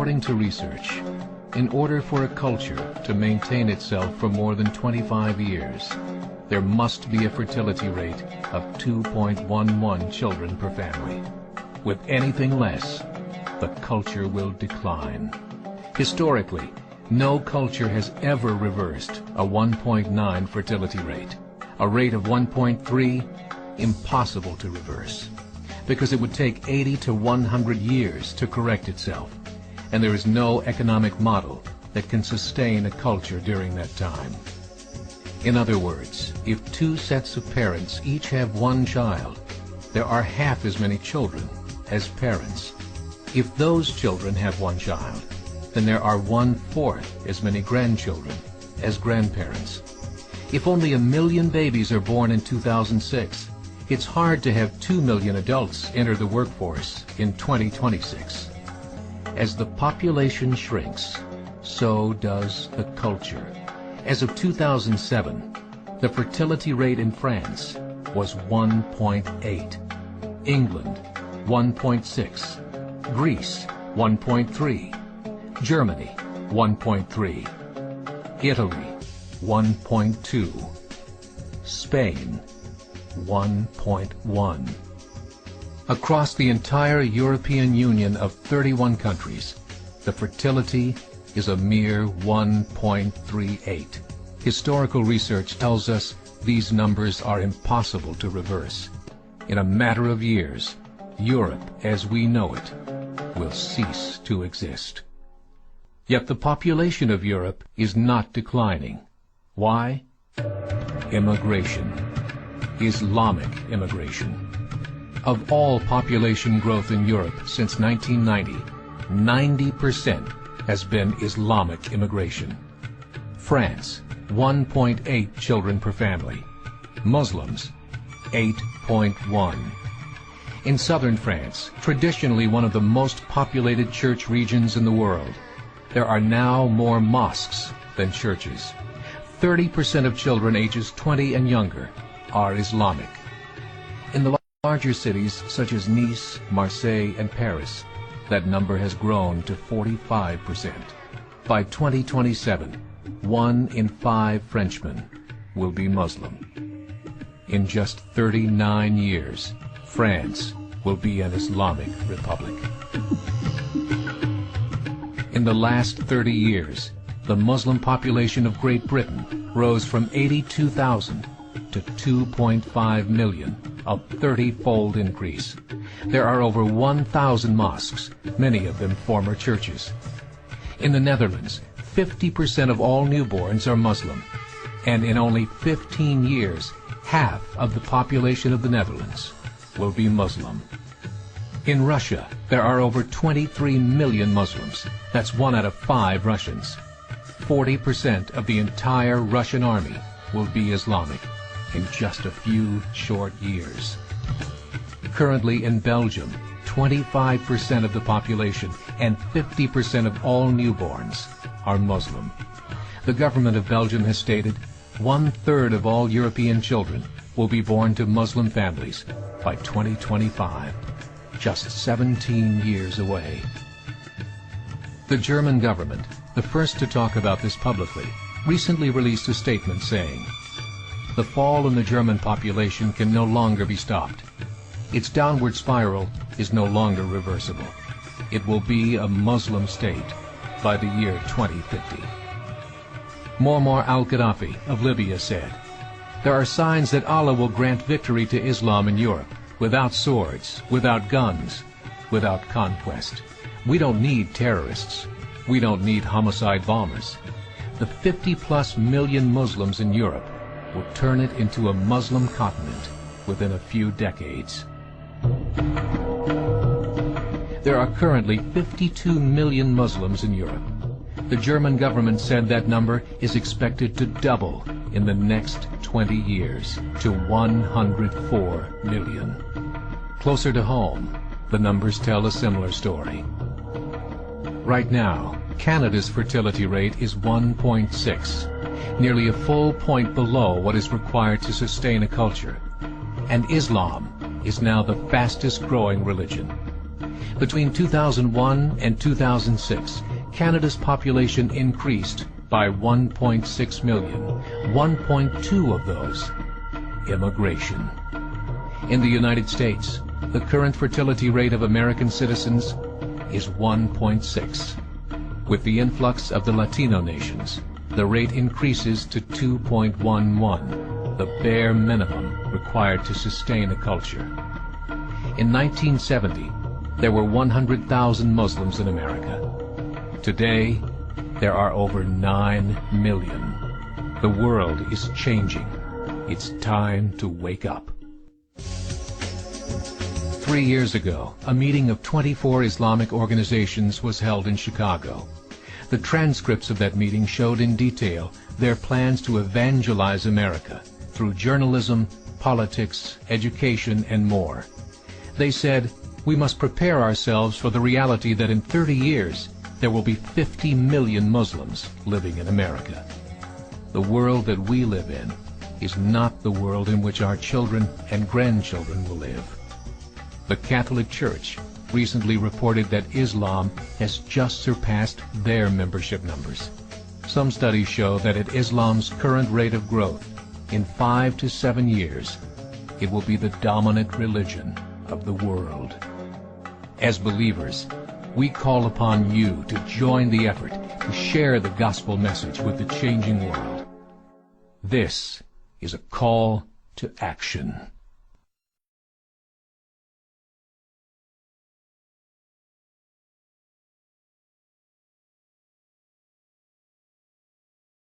According to research, in order for a culture to maintain itself for more than 25 years, there must be a fertility rate of 2.11 children per family. With anything less, the culture will decline. Historically, no culture has ever reversed a 1.9 fertility rate. A rate of 1.3, impossible to reverse, because it would take 80 to 100 years to correct itself, and there is no economic model that can sustain a culture during that time. In other words, if two sets of parents each have one child, there are half as many children as parents. If those children have one child, then there are 1/4 as many grandchildren as grandparents. If only 1 million babies are born in 2006, it's hard to have 2 million adults enter the workforce in 2026. As the population shrinks, so does the culture. As of 2007, the fertility rate in France was 1.8, England 1.6, Greece 1.3, Germany 1.3, Italy 1.2, Spain 1.1. Across the entire European Union of 31 countries, the fertility is a mere 1.38. Historical research tells us these numbers are impossible to reverse. In a matter of years, Europe as we know it will cease to exist. Yet the population of Europe is not declining. Why? Immigration. Islamic immigration. Of all population growth in Europe since 1990, 90% has been Islamic immigration. France, 1.8 children per family. Muslims, 8.1. In southern France, traditionally one of the most populated church regions in the world, there are now more mosques than churches. 30% of children ages 20 and younger are Islamic. In the larger cities such as Nice, Marseille, and Paris, that number has grown to 45%. By 2027, 1 in 5 Frenchmen will be Muslim. In just 39 years, France will be an Islamic republic. In the last 30 years, the Muslim population of Great Britain rose from 82,000 to 2.5 million, a 30-fold increase. There are over 1,000 mosques, many of them former churches. In the Netherlands, 50% of all newborns are Muslim, and in only 15 years, half of the population of the Netherlands will be Muslim. In Russia, there are over 23 million Muslims. That's 1 out of 5 Russians. 40% of the entire Russian army will be Islamic in just a few short years. Currently in Belgium, 25% of the population and 50% of all newborns are Muslim. The government of Belgium has stated 1/3 of all European children will be born to Muslim families by 2025, just 17 years away. The German government, the first to talk about this publicly, recently released a statement saying, "The fall in the German population can no longer be stopped. Its downward spiral is no longer reversible. It will be a Muslim state by the year 2050. Muammar al-Gaddafi of Libya said, "There are signs that Allah will grant victory to Islam in Europe, without swords, without guns, without conquest. We don't need terrorists. We don't need homicide bombers. The 50+ million Muslims in Europe will turn it into a Muslim continent within a few decades." There are currently 52 million Muslims in Europe. The German government said that number is expected to double in the next 20 years to 104 million. Closer to home, the numbers tell a similar story. Right now, Canada's fertility rate is 1.6, nearly a full point below what is required to sustain a culture. And Islam is now the fastest growing religion. Between 2001 and 2006, Canada's population increased by 1.6 million, 1.2 of those immigration. In the United States, the current fertility rate of American citizens is 1.6. With the influx of the Latino nations, the rate increases to 2.11, the bare minimum required to sustain a culture. In 1970, there were 100,000 Muslims in America. Today, there are over 9 million. The world is changing. It's time to wake up. 3 years ago, a meeting of 24 Islamic organizations was held in Chicago. The transcripts of that meeting showed in detail their plans to evangelize America through journalism, politics, education, and more. They said, we must prepare ourselves for the reality that in 30 years, there will be 50 million Muslims living in America. The world that we live in is not the world in which our children and grandchildren will live. The Catholic Church recently reported that Islam has just surpassed their membership numbers. Some studies show that at Islam's current rate of growth, in 5 to 7 years, it will be the dominant religion of the world. As believers, we call upon you to join the effort to share the gospel message with the changing world. This is a call to action.